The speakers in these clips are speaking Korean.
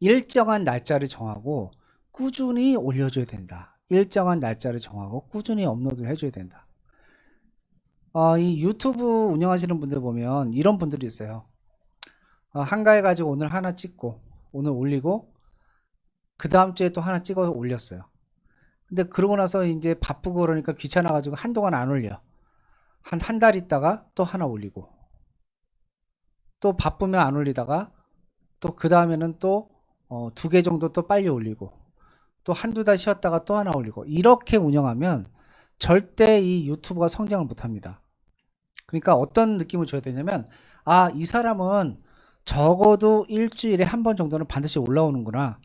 일정한 날짜를 정하고 꾸준히 올려줘야 된다. 일정한 날짜를 정하고 꾸준히 업로드를 해줘야 된다. 이 유튜브 운영하시는 분들 보면 이런 분들이 있어요. 한가해가지고 오늘 하나 찍고 오늘 올리고 그 다음 주에 또 하나 찍어서 올렸어요. 근데 그러고 나서 이제 바쁘고 그러니까 귀찮아가지고 한동안 안 올려. 한 달 있다가 또 하나 올리고 또 바쁘면 안 올리다가 또 그 다음에는 또 두 개 정도 또 빨리 올리고 또 한두 달 쉬었다가 또 하나 올리고 이렇게 운영하면 절대 이 유튜브가 성장을 못합니다. 그러니까 어떤 느낌을 줘야 되냐면 이 사람은 적어도 일주일에 한 번 정도는 반드시 올라오는구나.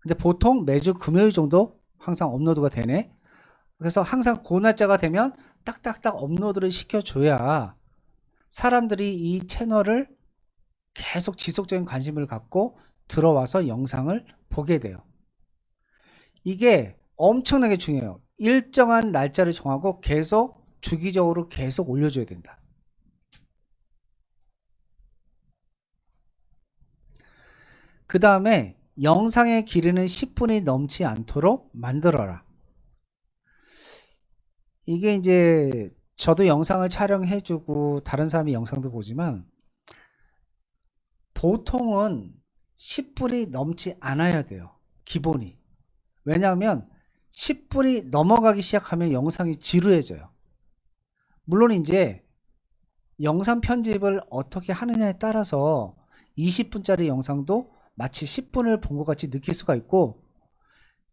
근데 보통 매주 금요일 정도 항상 업로드가 되네. 그래서 항상 그 날짜가 되면 딱딱딱 업로드를 시켜줘야 사람들이 이 채널을 계속 지속적인 관심을 갖고 들어와서 영상을 보게 돼요. 이게 엄청나게 중요해요. 일정한 날짜를 정하고 계속 주기적으로 계속 올려줘야 된다. 그 다음에 영상의 길이는 10분이 넘지 않도록 만들어라. 이게 이제 저도 영상을 촬영해주고 다른 사람이 영상도 보지만 보통은 10분이 넘지 않아야 돼요. 기본이. 왜냐하면 10분이 넘어가기 시작하면 영상이 지루해져요. 물론 이제 영상 편집을 어떻게 하느냐에 따라서 20분짜리 영상도 마치 10분을 본 것 같이 느낄 수가 있고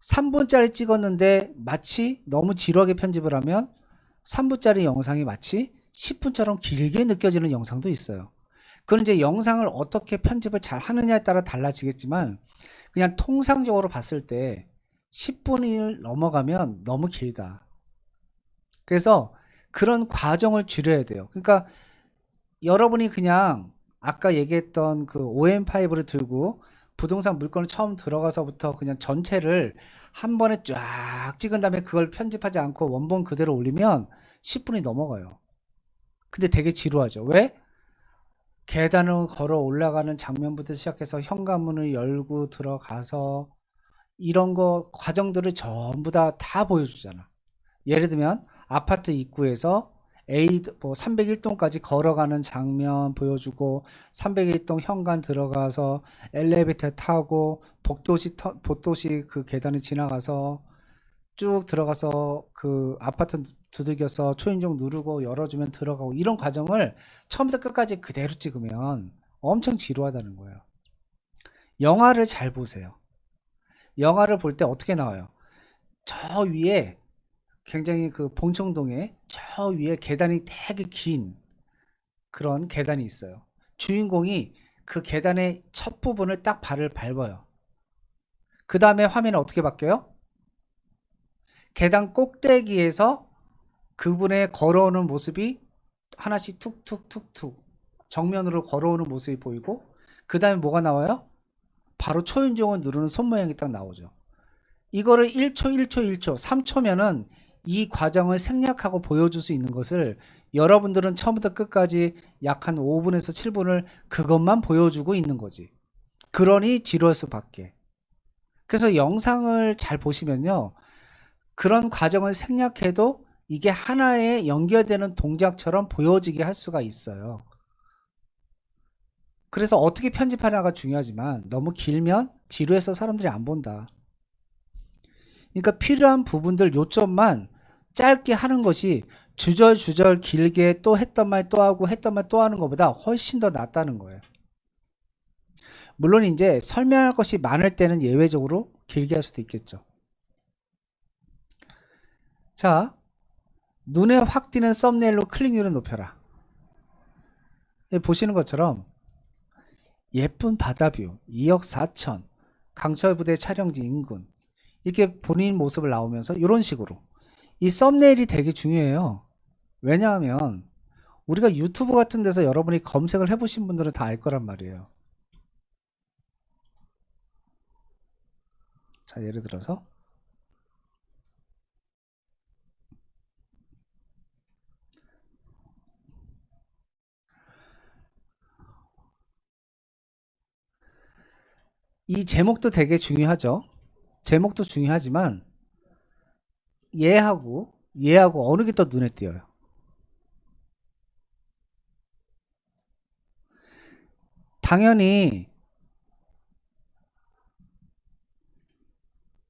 3분짜리 찍었는데 마치 너무 지루하게 편집을 하면 3분짜리 영상이 마치 10분처럼 길게 느껴지는 영상도 있어요. 그건 이제 영상을 어떻게 편집을 잘 하느냐에 따라 달라지겠지만 그냥 통상적으로 봤을 때 10분을 넘어가면 너무 길다. 그래서 그런 과정을 줄여야 돼요. 그러니까 여러분이 그냥 아까 얘기했던 그 OM5를 들고 부동산 물건을 처음 들어가서부터 그냥 전체를 한 번에 쫙 찍은 다음에 그걸 편집하지 않고 원본 그대로 올리면 10분이 넘어가요. 근데 되게 지루하죠. 왜? 계단을 걸어 올라가는 장면부터 시작해서 현관문을 열고 들어가서 이런 거 과정들을 전부 다 보여주잖아. 예를 들면 아파트 입구에서 뭐 301동까지 걸어가는 장면 보여주고 301동 현관 들어가서 엘리베이터 타고 복도시 그 계단을 지나가서 쭉 들어가서 그 아파트 두들겨서 초인종 누르고 열어주면 들어가고 이런 과정을 처음부터 끝까지 그대로 찍으면 엄청 지루하다는 거예요. 영화를 잘 보세요. 영화를 볼 때 어떻게 나와요? 저 위에 굉장히 그 봉청동에 저 위에 계단이 되게 긴 그런 계단이 있어요. 주인공이 그 계단의 첫 부분을 딱 발을 밟아요. 그 다음에 화면이 어떻게 바뀌어요? 계단 꼭대기에서 그분의 걸어오는 모습이 하나씩 툭툭툭툭 정면으로 걸어오는 모습이 보이고 그 다음에 뭐가 나와요? 바로 초인종을 누르는 손 모양이 딱 나오죠. 이거를 1초, 1초, 1초, 3초면은 이 과정을 생략하고 보여줄 수 있는 것을 여러분들은 처음부터 끝까지 약 한 5분에서 7분을 그것만 보여주고 있는 거지. 그러니 지루할 수밖에. 그래서 영상을 잘 보시면요. 그런 과정을 생략해도 이게 하나의 연결되는 동작처럼 보여지게 할 수가 있어요. 그래서 어떻게 편집하냐가 중요하지만 너무 길면 지루해서 사람들이 안 본다. 그러니까 필요한 부분들 요점만 짧게 하는 것이 주절주절 길게 또 했던 말 또 하고 했던 말 또 하는 것보다 훨씬 더 낫다는 거예요. 물론 이제 설명할 것이 많을 때는 예외적으로 길게 할 수도 있겠죠. 자, 눈에 확 띄는 썸네일로 클릭률을 높여라. 보시는 것처럼 예쁜 바다뷰, 2억 4천, 강철부대 촬영지 인근 이렇게 본인 모습을 나오면서 이런 식으로 이 썸네일이 되게 중요해요. 왜냐하면 우리가 유튜브 같은 데서 여러분이 검색을 해보신 분들은 다 알 거란 말이에요. 자, 예를 들어서 이 제목도 되게 중요하죠. 제목도 중요하지만 얘하고 어느 게 더 눈에 띄어요? 당연히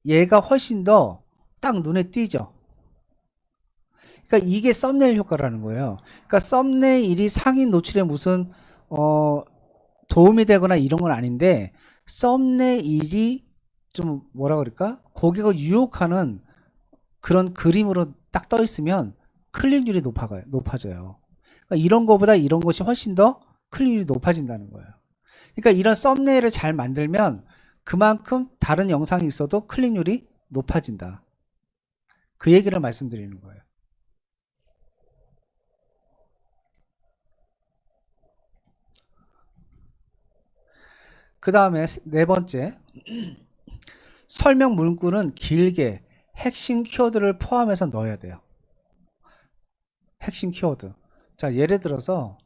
얘가 훨씬 더 딱 눈에 띄죠. 그러니까 이게 썸네일 효과라는 거예요. 그러니까 썸네일이 상위 노출에 무슨 도움이 되거나 이런 건 아닌데, 썸네일이 좀 뭐라 그럴까? 고객을 유혹하는 그런 그림으로 딱 떠 있으면 클릭률이 높아져요. 그러니까 이런 거보다 이런 것이 훨씬 더 클릭률이 높아진다는 거예요. 그러니까 이런 썸네일을 잘 만들면 그만큼 다른 영상이 있어도 클릭률이 높아진다. 그 얘기를 말씀드리는 거예요. 그 다음에 네 번째, 설명 문구는 길게 핵심 키워드를 포함해서 넣어야 돼요. 핵심 키워드. 자, 예를 들어서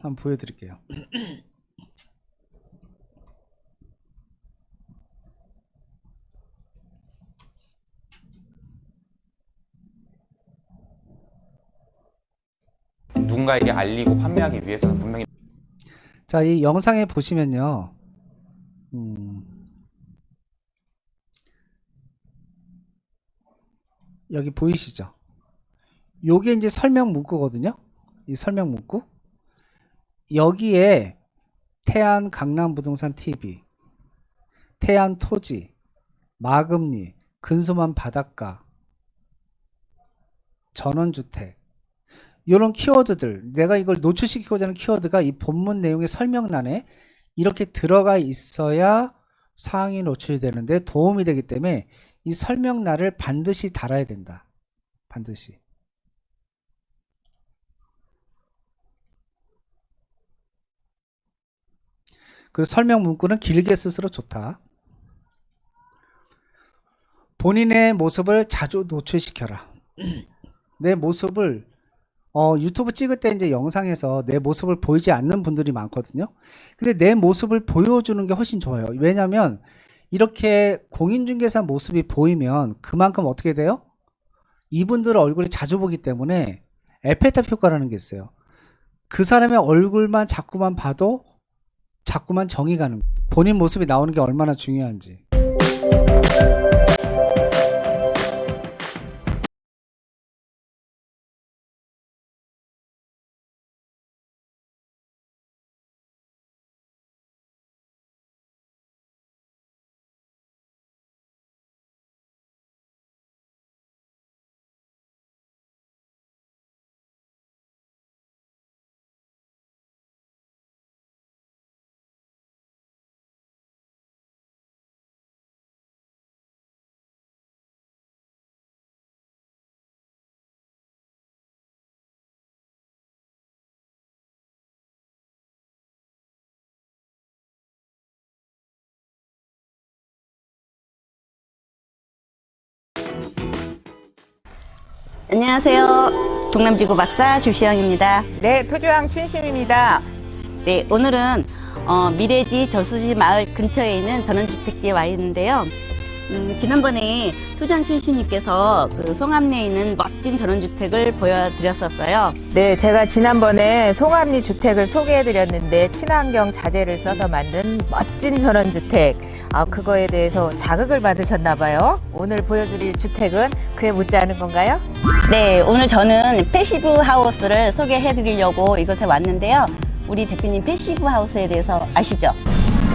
한번 보여드릴게요. 누군가에게 알리고 판매하기 위해서는 분명히 자, 이 영상에 보시면요. 여기 보이시죠? 요게 이제 설명 문구거든요. 이 설명 문구. 여기에 태안 강남부동산 TV, 태안 토지, 마금리, 근소만 바닷가, 전원주택, 이런 키워드들, 내가 이걸 노출시키고자 하는 키워드가 이 본문 내용의 설명란에 이렇게 들어가 있어야 상위 노출이 되는데 도움이 되기 때문에 이 설명란을 반드시 달아야 된다. 반드시. 그리고 설명 문구는 길게 쓸수록 좋다. 본인의 모습을 자주 노출시켜라. 내 모습을 유튜브 찍을 때 이제 영상에서 내 모습을 보이지 않는 분들이 많거든요. 근데 내 모습을 보여주는 게 훨씬 좋아요. 왜냐하면 이렇게 공인중개사 모습이 보이면 그만큼 어떻게 돼요? 이분들 얼굴이 자주 보기 때문에 에펠탑 효과라는 게 있어요. 그 사람의 얼굴만 자꾸만 봐도 자꾸만 정이 가는 거예요. 본인 모습이 나오는 게 얼마나 중요한지. 안녕하세요. 동남지구 박사 주시영입니다. 네, 토주왕 춘심입니다. 네, 오늘은 미래지 저수지 마을 근처에 있는 전원주택지에 와 있는데요. 지난번에 토주왕 춘심님께서 그 송암리에 있는 멋진 전원주택을 보여드렸었어요. 네, 제가 지난번에 송암리 주택을 소개해드렸는데 친환경 자재를 써서 만든 멋진 전원주택, 그거에 대해서 자극을 받으셨나봐요. 오늘 보여드릴 주택은 그에 못지않은 건가요? 네, 오늘 저는 패시브 하우스를 소개해드리려고 이곳에 왔는데요. 우리 대표님 패시브 하우스에 대해서 아시죠?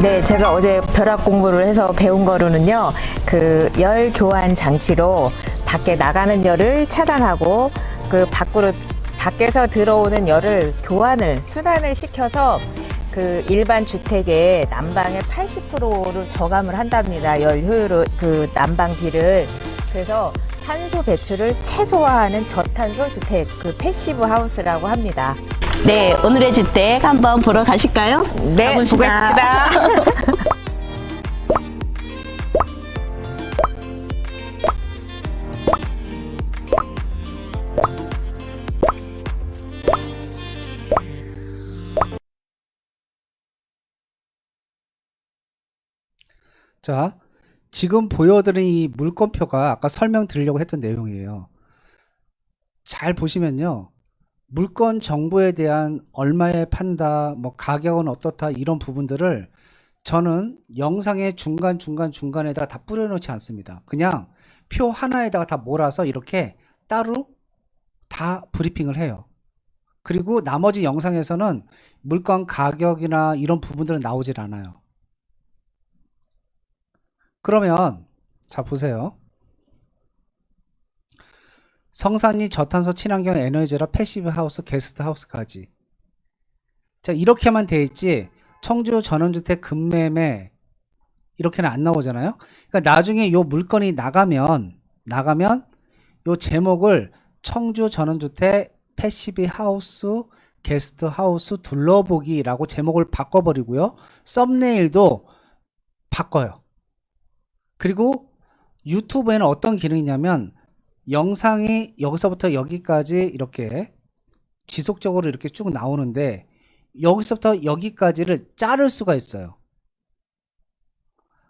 네, 제가 어제 벼락 공부를 해서 배운 거로는요, 그 열 교환 장치로 밖에 나가는 열을 차단하고 그 밖에서 들어오는 열을 순환을 시켜서 그 일반 주택의 난방의 80%를 저감을 한답니다. 열 효율을, 그 난방비를. 그래서 탄소 배출을 최소화하는 저탄소 주택, 그 패시브 하우스라고 합니다. 네, 오늘의 주택 한번 보러 가실까요? 네, 가봅시다. 보겠습니다. 자, 지금 보여드린 이 물건표가 아까 설명드리려고 했던 내용이에요. 잘 보시면요. 물건 정보에 대한 얼마에 판다, 뭐 가격은 어떻다 이런 부분들을 저는 영상의 중간에다 다 뿌려놓지 않습니다. 그냥 표 하나에다가 다 몰아서 이렇게 따로 다 브리핑을 해요. 그리고 나머지 영상에서는 물건 가격이나 이런 부분들은 나오질 않아요. 그러면 자 보세요. 성산리 저탄소 친환경 에너지라 패시브 하우스 게스트 하우스까지. 자 이렇게만 돼 있지 청주 전원주택 급매매 이렇게는 안 나오잖아요. 그러니까 나중에 요 물건이 나가면 요 제목을 청주 전원주택 패시브 하우스 게스트 하우스 둘러보기라고 제목을 바꿔버리고요. 썸네일도 바꿔요. 그리고 유튜브에는 어떤 기능이 있냐면 영상이 여기서부터 여기까지 이렇게 지속적으로 이렇게 쭉 나오는데 여기서부터 여기까지를 자를 수가 있어요.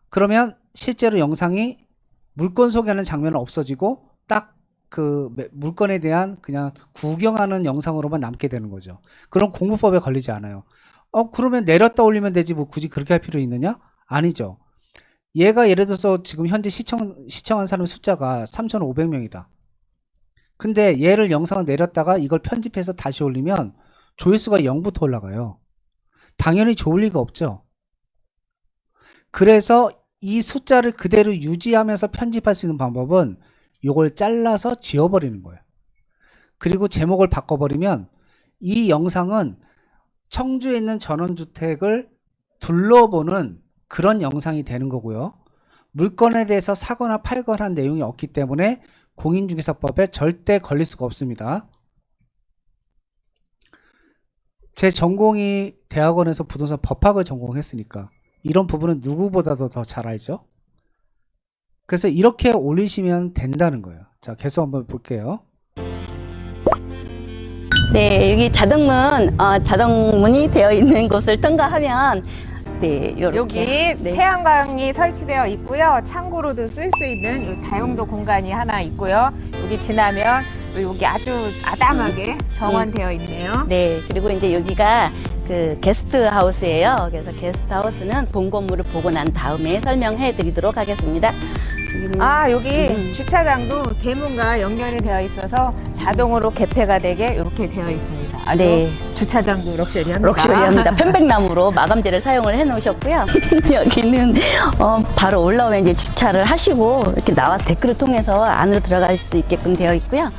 그러면 실제로 영상이 물건 소개하는 장면은 없어지고 딱 그 물건에 대한 그냥 구경하는 영상으로만 남게 되는 거죠. 그런 공부법에 걸리지 않아요. 그러면 내렸다 올리면 되지 뭐 굳이 그렇게 할 필요 있느냐? 아니죠. 얘가 예를 들어서 지금 현재 시청한 사람 숫자가 3,500명이다. 근데 얘를 영상을 내렸다가 이걸 편집해서 다시 올리면 조회수가 0부터 올라가요. 당연히 좋을 리가 없죠. 그래서 이 숫자를 그대로 유지하면서 편집할 수 있는 방법은 이걸 잘라서 지워버리는 거예요. 그리고 제목을 바꿔버리면 이 영상은 청주에 있는 전원주택을 둘러보는 그런 영상이 되는 거고요. 물건에 대해서 사거나 팔거나 한 내용이 없기 때문에 공인중개사법에 절대 걸릴 수가 없습니다. 제 전공이 대학원에서 부동산 법학을 전공했으니까 이런 부분은 누구보다도 더 잘 알죠. 그래서 이렇게 올리시면 된다는 거예요. 자, 계속 한번 볼게요. 네, 여기 자동문이 되어 있는 곳을 통과하면 네, 요렇게. 여기 네. 태양광이 설치되어 있고요. 창고로도 쓸 수 있는 요 다용도 공간이 하나 있고요. 여기 지나면 여기 아주 아담하게 정원되어 있네요. 네, 그리고 이제 여기가 그 게스트 하우스예요. 그래서 게스트 하우스는 본 건물을 보고 난 다음에 설명해 드리도록 하겠습니다. 여기 주차장도 대문과 연결이 되어 있어서 자동으로 개폐가 되게 이렇게 되어 있습니다. 아주 네. 주차장도 럭셔리합니다. 럭셔리합니다. 편백나무로 마감재를 사용을 해 놓으셨고요. 여기는 바로 올라오면 이제 주차를 하시고 이렇게 나와 데크를 통해서 안으로 들어갈 수 있게끔 되어 있고요.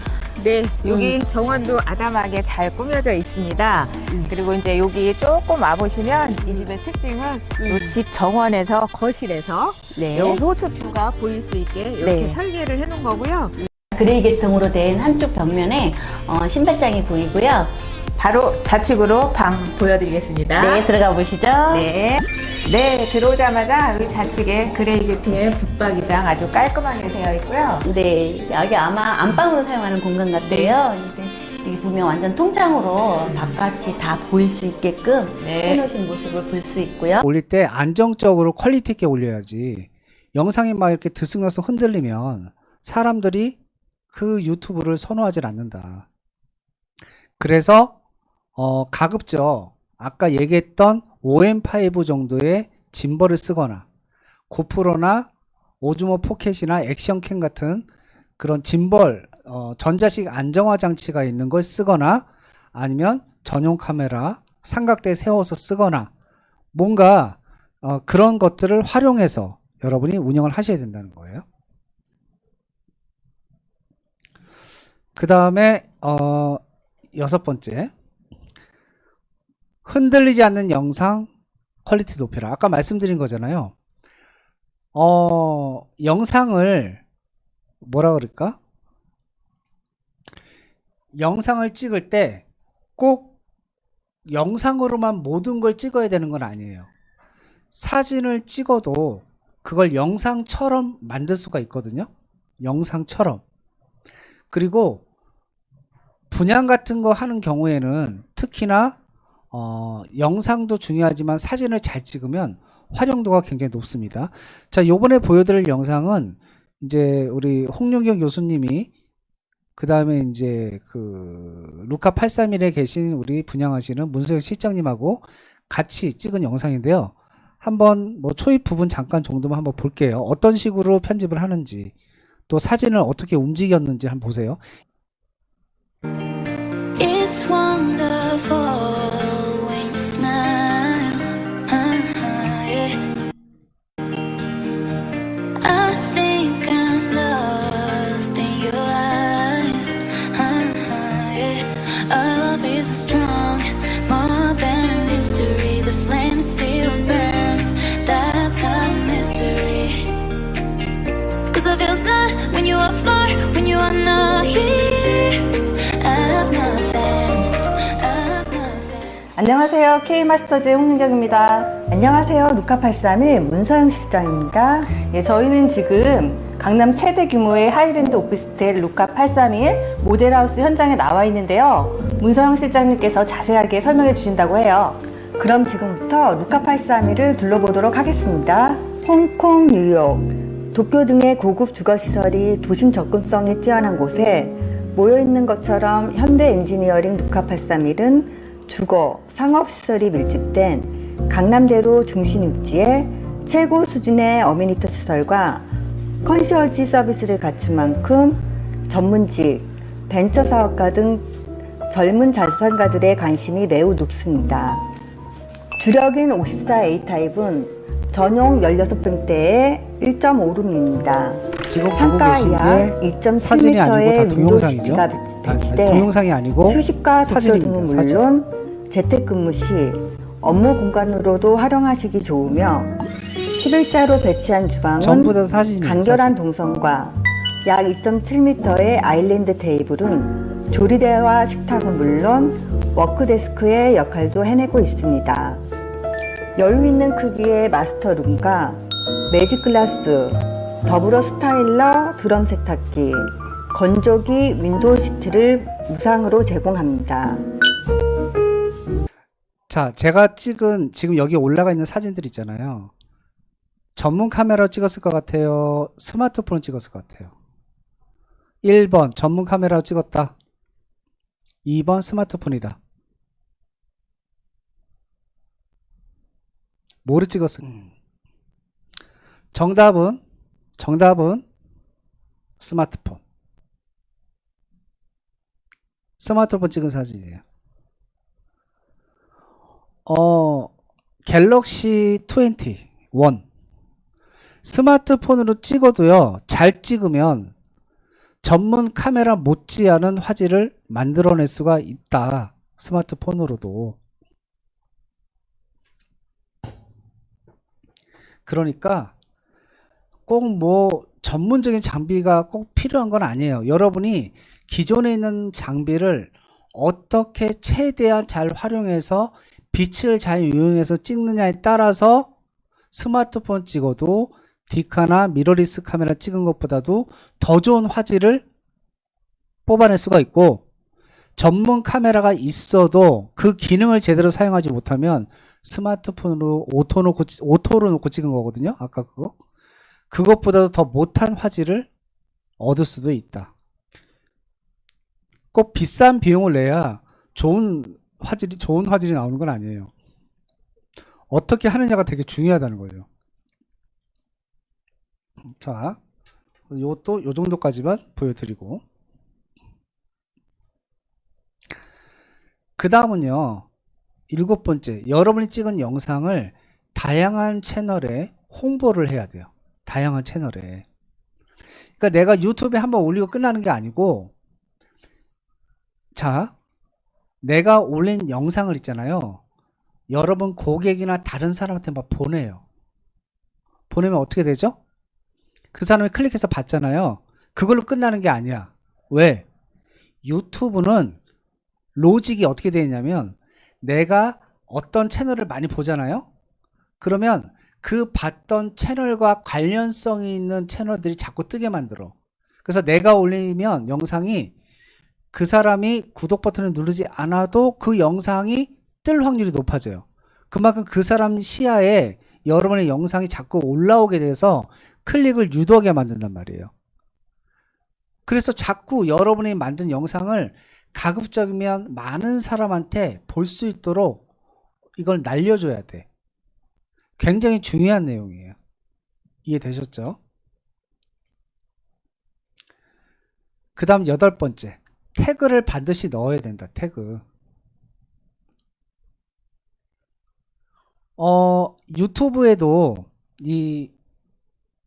네, 여기 정원도 아담하게 잘 꾸며져 있습니다. 그리고 이제 여기 조금 와보시면 이 집의 특징은 이 집 정원에서 거실에서 네. 요 호수뷰가 보일 수 있게 이렇게 네. 설계를 해놓은 거고요. 그레이 계통으로 된 한쪽 벽면에 신발장이 보이고요. 바로 좌측으로 방 보여드리겠습니다. 네, 들어가 보시죠. 네. 네, 들어오자마자 여기 좌측에 그레이 뷰트의 붙박이장 아주 깔끔하게 되어 있고요. 네, 여기 아마 안방으로 사용하는 공간 같아요. 근데 여기 보면 완전 통창으로 바깥이 다 보일 수 있게끔 네. 해놓으신 모습을 볼 수 있고요. 올릴 때 안정적으로 퀄리티 있게 올려야지. 영상이 막 이렇게 들쑥날쑥 흔들리면 사람들이 그 유튜브를 선호하지 않는다. 그래서 가급적 아까 얘기했던 OM5 정도의 짐벌을 쓰거나 고프로나 오즈모 포켓이나 액션캠 같은 그런 짐벌 전자식 안정화 장치가 있는 걸 쓰거나 아니면 전용 카메라 삼각대 세워서 쓰거나 뭔가 그런 것들을 활용해서 여러분이 운영을 하셔야 된다는 거예요. 그 다음에 6번째, 흔들리지 않는 영상 퀄리티 높여라. 아까 말씀드린 거잖아요. 영상을 뭐라 그럴까? 영상을 찍을 때 꼭 영상으로만 모든 걸 찍어야 되는 건 아니에요. 사진을 찍어도 그걸 영상처럼 만들 수가 있거든요. 영상처럼. 그리고 분양 같은 거 하는 경우에는 특히나 영상도 중요하지만 사진을 잘 찍으면 활용도가 굉장히 높습니다. 자, 요번에 보여드릴 영상은 이제 우리 홍윤경 교수님이 그 다음에 이제 그 루카 831에 계신 우리 분양하시는 문서영 실장님하고 같이 찍은 영상인데요. 한번 뭐 초입 부분 잠깐 정도만 한번 볼게요. 어떤 식으로 편집을 하는지 또 사진을 어떻게 움직였는지 한번 보세요. It's wonderful when you smile. Yeah. I think I'm lost in your eyes. Yeah. Our love is strong, more than a mystery. The flame still burns. That's our mystery. 'Cause I feel sad when you are far, when you are not here. 안녕하세요. K마스터즈의 홍윤경입니다. 안녕하세요. 루카 831 문서영 실장입니다. 예, 저희는 지금 강남 최대 규모의 하이랜드 오피스텔 루카 831 모델하우스 현장에 나와 있는데요. 문서영 실장님께서 자세하게 설명해 주신다고 해요. 그럼 지금부터 루카 831을 둘러보도록 하겠습니다. 홍콩, 뉴욕, 도쿄 등의 고급 주거시설이 도심 접근성이 뛰어난 곳에 모여있는 것처럼 현대 엔지니어링 루카 831은 주거, 상업시설이 밀집된 강남대로 중심 입지에 최고 수준의 어메니티 시설과 컨시어지 서비스를 갖춘 만큼 전문직, 벤처 사업가 등 젊은 자산가들의 관심이 매우 높습니다. 주력인 54A 타입은 전용 16평대의 1.5룸입니다. 지금 보고 상가 계신 약 게 사진이 아니고 다 2.7m의 윈도우 동영상이죠. 시트가 배치돼 동영상이 아니고 휴식과 독서 등은 사진입니다. 사진. 물론 재택근무 시 업무 공간으로도 활용하시기 좋으며 11자로 배치한 주방은 전부 다 사진이에요. 간결한 사진. 동선과 약 2.7m의 아일랜드 테이블은 조리대와 식탁은 물론 워크데스크의 역할도 해내고 있습니다. 여유 있는 크기의 마스터룸과 매직글라스, 더불어 스타일러 드럼 세탁기, 건조기 윈도우 시트를 무상으로 제공합니다. 자, 제가 찍은 지금 여기 올라가 있는 사진들 있잖아요. 전문 카메라로 찍었을 것 같아요? 스마트폰으로 찍었을 것 같아요? 1번 전문 카메라로 찍었다. 2번 스마트폰이다. 뭐를 찍었을? 정답은 스마트폰. 스마트폰 찍은 사진이에요. 갤럭시 21 스마트폰으로 찍어도요, 잘 찍으면 전문 카메라 못지않은 화질을 만들어낼 수가 있다. 스마트폰으로도. 그러니까 꼭 뭐 전문적인 장비가 꼭 필요한 건 아니에요. 여러분이 기존에 있는 장비를 어떻게 최대한 잘 활용해서 빛을 잘 이용해서 찍느냐에 따라서 스마트폰 찍어도 디카나 미러리스 카메라 찍은 것보다도 더 좋은 화질을 뽑아낼 수가 있고, 전문 카메라가 있어도 그 기능을 제대로 사용하지 못하면 스마트폰으로 오토로 놓고 찍은 거거든요. 아까 그것보다도 더 못한 화질을 얻을 수도 있다. 꼭 비싼 비용을 내야 좋은 화질이 나오는 건 아니에요. 어떻게 하느냐가 되게 중요하다는 거예요. 자, 요것도 요 정도까지만 보여드리고, 그 다음은요, 7번째, 여러분이 찍은 영상을 다양한 채널에 홍보를 해야 돼요. 다양한 채널에. 그러니까 내가 유튜브에 한번 올리고 끝나는 게 아니고, 자, 내가 올린 영상을 있잖아요. 여러분 고객이나 다른 사람한테 막 보내요. 보내면 어떻게 되죠? 그 사람이 클릭해서 봤잖아요. 그걸로 끝나는 게 아니야. 왜? 유튜브는 로직이 어떻게 되어 있냐면, 내가 어떤 채널을 많이 보잖아요. 그러면 그 봤던 채널과 관련성이 있는 채널들이 자꾸 뜨게 만들어. 그래서 내가 올리면 영상이 그 사람이 구독 버튼을 누르지 않아도 그 영상이 뜰 확률이 높아져요. 그만큼 그 사람 시야에 여러분의 영상이 자꾸 올라오게 돼서 클릭을 유도하게 만든단 말이에요. 그래서 자꾸 여러분이 만든 영상을 가급적이면 많은 사람한테 볼 수 있도록 이걸 날려줘야 돼. 굉장히 중요한 내용이에요. 이해되셨죠? 그 다음 8번째. 태그를 반드시 넣어야 된다. 태그. 유튜브에도 이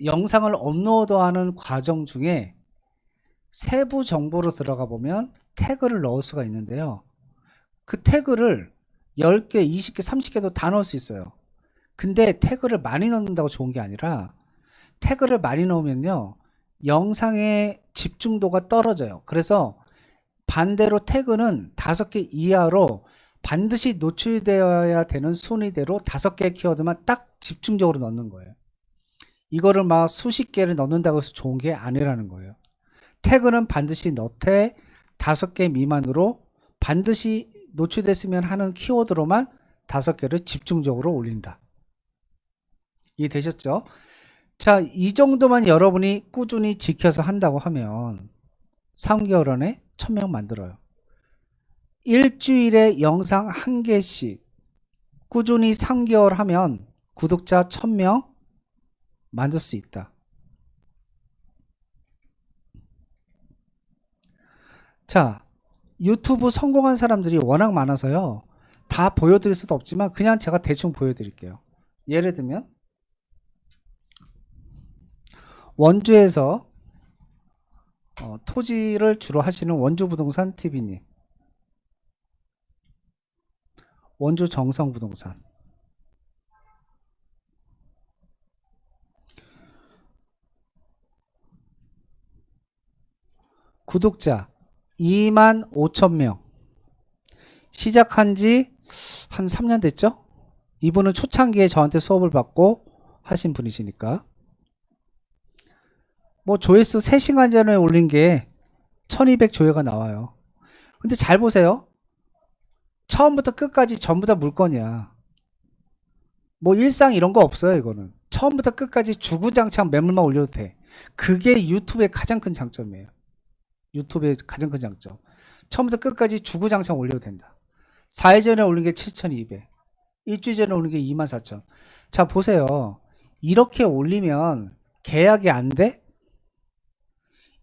영상을 업로드하는 과정 중에 세부 정보로 들어가 보면 태그를 넣을 수가 있는데요. 그 태그를 10개, 20개, 30개도 다 넣을 수 있어요. 근데 태그를 많이 넣는다고 좋은 게 아니라 태그를 많이 넣으면요. 영상의 집중도가 떨어져요. 그래서 반대로 태그는 5개 이하로 반드시 노출되어야 되는 순위대로 5개의 키워드만 딱 집중적으로 넣는 거예요. 이거를 막 수십 개를 넣는다고 해서 좋은 게 아니라는 거예요. 태그는 반드시 넣되 5개 미만으로 반드시 노출됐으면 하는 키워드로만 5개를 집중적으로 올린다. 이해되셨죠? 자, 이 정도만 여러분이 꾸준히 지켜서 한다고 하면 3개월 안에 1000명 만들어요. 일주일에 영상 1개씩 꾸준히 3개월 하면 구독자 1000명 만들 수 있다. 자, 유튜브 성공한 사람들이 워낙 많아서요. 다 보여드릴 수도 없지만 그냥 제가 대충 보여드릴게요. 예를 들면 원주에서 토지를 주로 하시는 원주부동산 TV님, 원주 정성부동산, 구독자 25,000명, 시작한 지 한 3년 됐죠? 이분은 초창기에 저한테 수업을 받고 하신 분이시니까. 뭐 조회수 3시간 전에 올린 게 1200조회가 나와요. 근데 잘 보세요. 처음부터 끝까지 전부 다 물건이야. 뭐 일상 이런 거 없어요. 이거는 처음부터 끝까지 주구장창 매물만 올려도 돼. 그게 유튜브의 가장 큰 장점이에요. 유튜브의 가장 큰 장점. 처음부터 끝까지 주구장창 올려도 된다. 4일 전에 올린 게 7,200, 일주일 전에 올린 게 24,000. 자, 보세요. 이렇게 올리면 계약이 안 돼?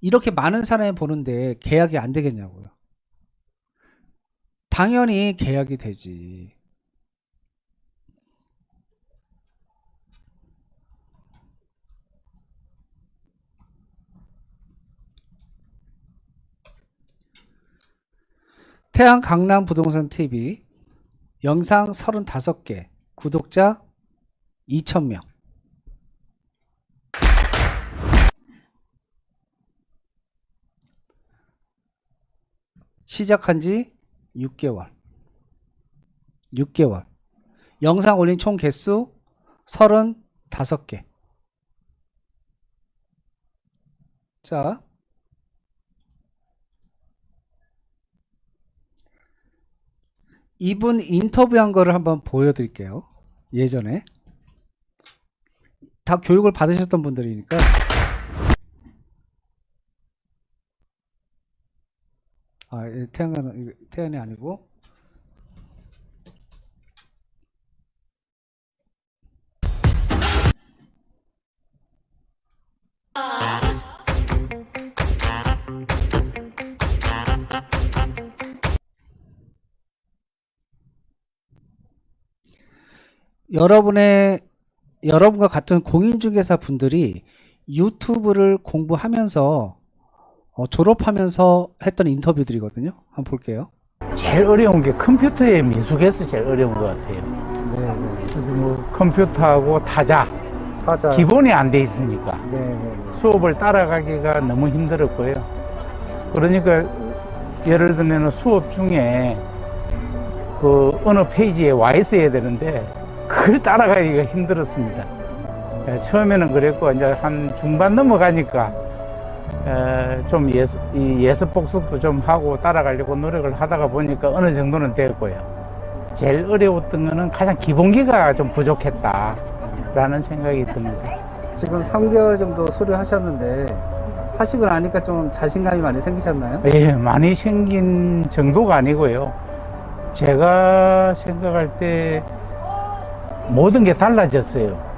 이렇게 많은 사람이 보는데 계약이 안 되겠냐고요. 당연히 계약이 되지. 태양 강남 부동산 TV 영상 35개, 구독자 2,000명. 시작한 지 6개월. 영상 올린 총 개수 35개. 자, 이분 인터뷰한 거를 한번 보여드릴게요. 예전에 다 교육을 받으셨던 분들이니까. 태양이 아니고 여러분과 같은 공인중개사 분들이 유튜브를 공부하면서 졸업하면서 했던 인터뷰들이거든요. 한번 볼게요. 제일 어려운 게 컴퓨터의 미숙에서 제일 어려운 것 같아요. 네. 그래서 뭐 컴퓨터하고 타자 기본이 안 돼 있으니까 수업을 따라가기가 너무 힘들었고요. 그러니까 예를 들면 수업 중에 그 어느 페이지에 와 있어야 되는데 그걸 따라가기가 힘들었습니다. 처음에는 그랬고 이제 한 중반 넘어가니까 좀 예습 복습도 좀 하고 따라가려고 노력을 하다가 보니까 어느 정도는 됐고요. 제일 어려웠던 거는 가장 기본기가 좀 부족했다. 라는 생각이 듭니다. 지금 3개월 정도 수료하셨는데 하시고 나니까 좀 자신감이 많이 생기셨나요? 예, 많이 생긴 정도가 아니고요. 제가 생각할 때 모든 게 달라졌어요.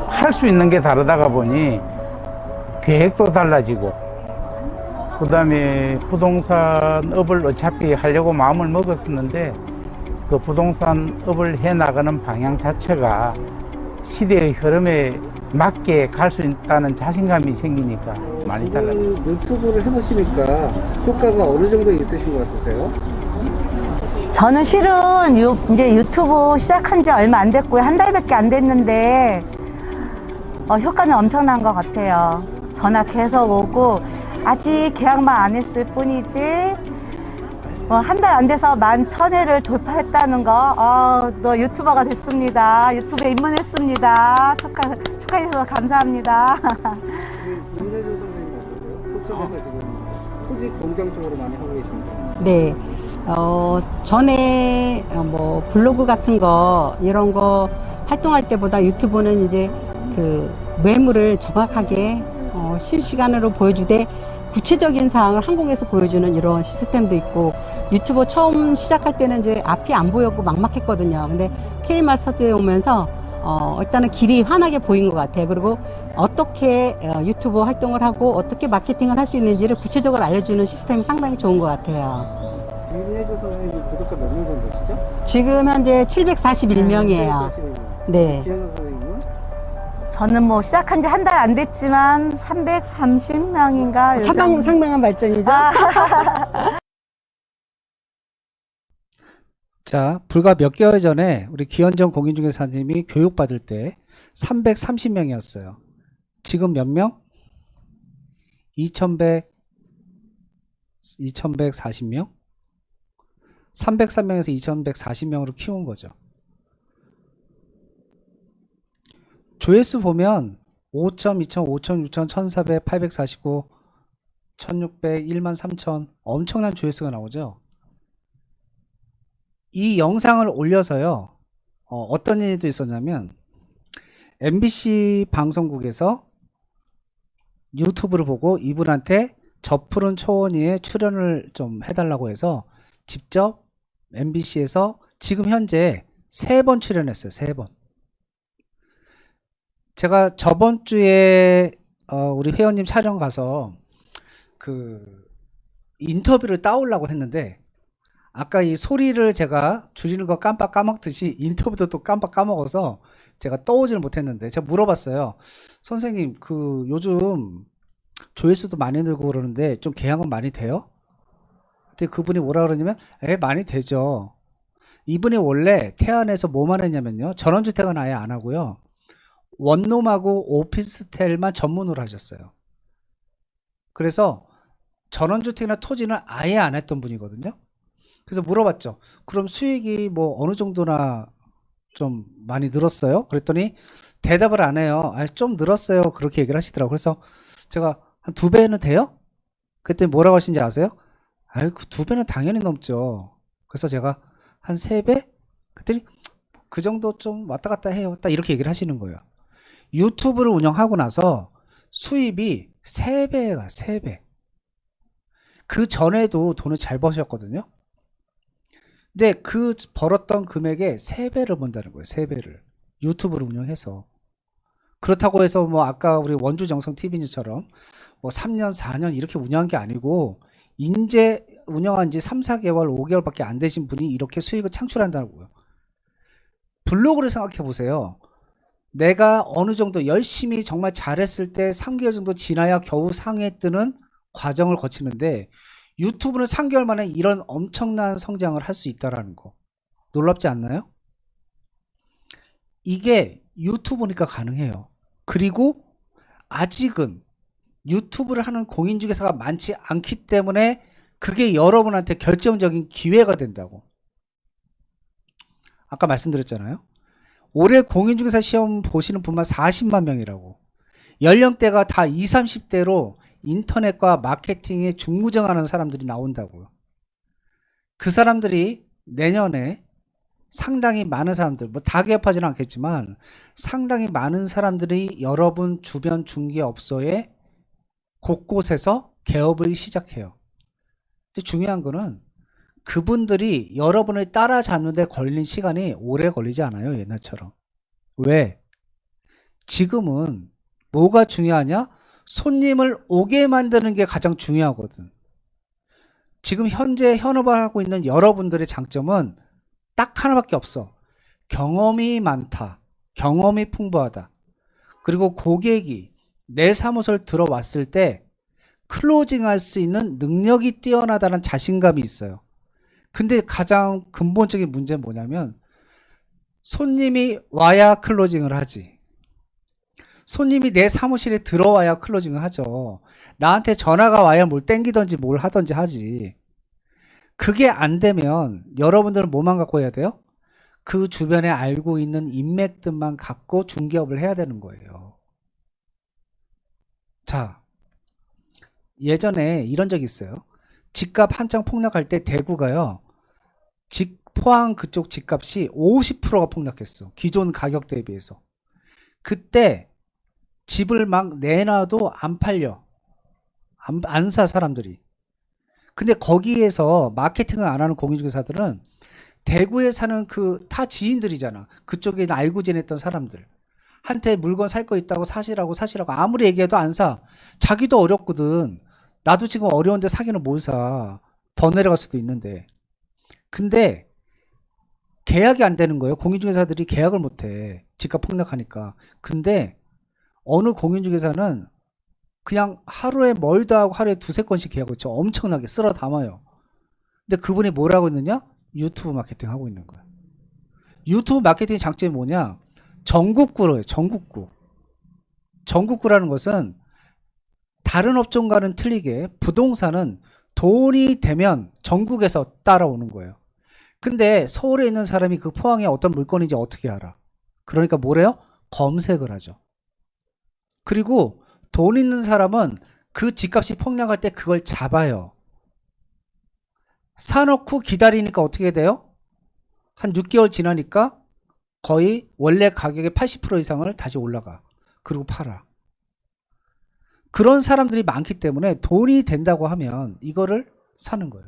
할 수 있는 게 다르다가 보니 계획도 달라지고, 그 다음에 부동산업을 어차피 하려고 마음을 먹었었는데 그 부동산업을 해나가는 방향 자체가 시대의 흐름에 맞게 갈 수 있다는 자신감이 생기니까 많이 달라졌어요. 유튜브를 해보시니까 효과가 어느 정도 있으신 것 같으세요? 저는 실은 이제 유튜브 시작한 지 얼마 안 됐고요. 한 달밖에 안 됐는데 효과는 엄청난 것 같아요. 전화 계속 오고 아직 계약만 안 했을 뿐이지 한 달 안 돼서 11,000회를 돌파했다는 거, 너 유튜버가 됐습니다. 유튜브에 입문했습니다. 축하해 주셔서 감사합니다. 윤혜주 선생님 어떠세요? 그쪽에서 지금 토지 공장 쪽으로 많이 하고 계십니다. 네. 전에 뭐 블로그 같은 거 이런 거 활동할 때보다 유튜브는 이제 그 매물을 정확하게 실시간으로 보여주되 구체적인 사항을 항공에서 보여주는 이런 시스템도 있고, 유튜브 처음 시작할 때는 이제 앞이 안 보였고 막막했거든요. 근데 K마스터즈에 오면서 일단은 길이 환하게 보인 것 같아요. 그리고 어떻게 유튜브 활동을 하고 어떻게 마케팅을 할 수 있는지를 구체적으로 알려주는 시스템이 상당히 좋은 것 같아요. 윤혜주 선생님 구독자 몇 명 정도 되시죠? 지금 현재 741명이에요. 네. 기현서 선생님은? 저는 뭐 시작한 지 한 달 안 됐지만 330명인가 상당한 발전이죠. 자, 불과 몇 개월 전에 우리 기현정 공인중개사님이 교육받을 때 330명이었어요. 지금 몇 명? 2140명? 303명에서 2140명으로 키운 거죠. 조회수 보면 5천, 2천, 5천, 6천, 1400, 849, 1600, 1만 3천 엄청난 조회수가 나오죠. 이 영상을 올려서요, 어떤 일도 있었냐면 MBC 방송국에서 유튜브를 보고 이분한테 저 푸른 초원이에 출연을 좀 해달라고 해서 직접 MBC에서 지금 현재 3번 출연했어요. 3번. 제가 저번 주에 우리 회원님 촬영 가서 그 인터뷰를 따오려고 했는데 아까 이 소리를 제가 줄이는 거 깜빡 까먹듯이 인터뷰도 또 깜빡 까먹어서 제가 떠오지를 못했는데 제가 물어봤어요. 선생님, 그 요즘 조회수도 많이 늘고 그러는데 좀 계약은 많이 돼요? 근데 그분이 뭐라 그러냐면 많이 되죠. 이분이 원래 태안에서 뭐만 했냐면요, 전원주택은 아예 안 하고요, 원룸하고 오피스텔만 전문으로 하셨어요. 그래서 전원주택이나 토지는 아예 안 했던 분이거든요. 그래서 물어봤죠. 그럼 수익이 뭐 어느 정도나 좀 많이 늘었어요? 그랬더니 대답을 안 해요. 좀 늘었어요. 그렇게 얘기를 하시더라고요. 그래서 제가 한 2배는 돼요? 그랬더니 뭐라고 하신지 아세요? 그 2배는 당연히 넘죠. 그래서 제가 한 3배? 그랬더니 그 정도 좀 왔다 갔다 해요. 딱 이렇게 얘기를 하시는 거예요. 유튜브를 운영하고 나서 수입이 3배가 3배. 그 전에도 돈을 잘 버셨거든요. 근데 그 벌었던 금액의 3배를 번다는 거예요. 3배를. 유튜브를 운영해서. 그렇다고 해서 뭐 아까 우리 원주정성 TV님처럼 뭐 3년, 4년 이렇게 운영한 게 아니고 인제 운영한 지 3, 4개월, 5개월밖에 안 되신 분이 이렇게 수익을 창출한다고요. 블로그를 생각해 보세요. 내가 어느 정도 열심히 정말 잘했을 때 3개월 정도 지나야 겨우 상에 뜨는 과정을 거치는데 유튜브는 3개월 만에 이런 엄청난 성장을 할 수 있다는 거 놀랍지 않나요? 이게 유튜브니까 가능해요. 그리고 아직은 유튜브를 하는 공인중개사가 많지 않기 때문에 그게 여러분한테 결정적인 기회가 된다고. 아까 말씀드렸잖아요. 올해 공인중개사 시험 보시는 분만 40만 명이라고. 연령대가 다 20, 30대로 인터넷과 마케팅에 중무정하는 사람들이 나온다고요. 그 사람들이 내년에 상당히 많은 사람들, 뭐 다 개업하지는 않겠지만 상당히 많은 사람들이 여러분 주변 중개업소에 곳곳에서 개업을 시작해요. 근데 중요한 거는 그분들이 여러분을 따라잡는 데 걸리는 시간이 오래 걸리지 않아요. 옛날처럼. 왜? 지금은 뭐가 중요하냐? 손님을 오게 만드는 게 가장 중요하거든. 지금 현재 현업을 하고 있는 여러분들의 장점은 딱 하나밖에 없어. 경험이 많다. 경험이 풍부하다. 그리고 고객이 내 사무소를 들어왔을 때 클로징할 수 있는 능력이 뛰어나다는 자신감이 있어요. 근데 가장 근본적인 문제는 뭐냐면 손님이 와야 클로징을 하지. 손님이 내 사무실에 들어와야 클로징을 하죠. 나한테 전화가 와야 뭘 땡기던지 뭘 하던지 하지. 그게 안 되면 여러분들은 뭐만 갖고 해야 돼요? 그 주변에 알고 있는 인맥들만 갖고 중개업을 해야 되는 거예요. 자, 예전에 이런 적이 있어요. 집값 한창 폭락할 때 대구가요. 포항 그쪽 집값이 50%가 폭락했어. 기존 가격 대비해서. 그때 집을 막 내놔도 안 팔려. 안 사 사람들이. 근데 거기에서 마케팅을 안 하는 공인중개사들은 대구에 사는 그 타 지인들이잖아. 그쪽에 알고 지냈던 사람들. 한테 물건 살 거 있다고 사시라고 아무리 얘기해도 안 사. 자기도 어렵거든. 나도 지금 어려운데 사기는 뭘 사. 더 내려갈 수도 있는데. 근데 계약이 안 되는 거예요. 공인중개사들이 계약을 못 해. 집값 폭락하니까. 근데 어느 공인중개사는 그냥 하루에 멀다 하고 하루에 두세 건씩 계약을 쳐. 엄청나게 쓸어 담아요. 근데 그분이 뭘 하고 있느냐? 유튜브 마케팅 하고 있는 거야. 유튜브 마케팅의 장점이 뭐냐? 전국구로 해요. 전국구. 전국구라는 것은 다른 업종과는 틀리게 부동산은 돈이 되면 전국에서 따라오는 거예요. 근데 서울에 있는 사람이 그 포항에 어떤 물건인지 어떻게 알아? 그러니까 뭐래요? 검색을 하죠. 그리고 돈 있는 사람은 그 집값이 폭락할 때 그걸 잡아요. 사놓고 기다리니까 어떻게 돼요? 한 6개월 지나니까 거의 원래 가격의 80% 이상을 다시 올라가. 그리고 팔아. 그런 사람들이 많기 때문에 돈이 된다고 하면 이거를 사는 거예요.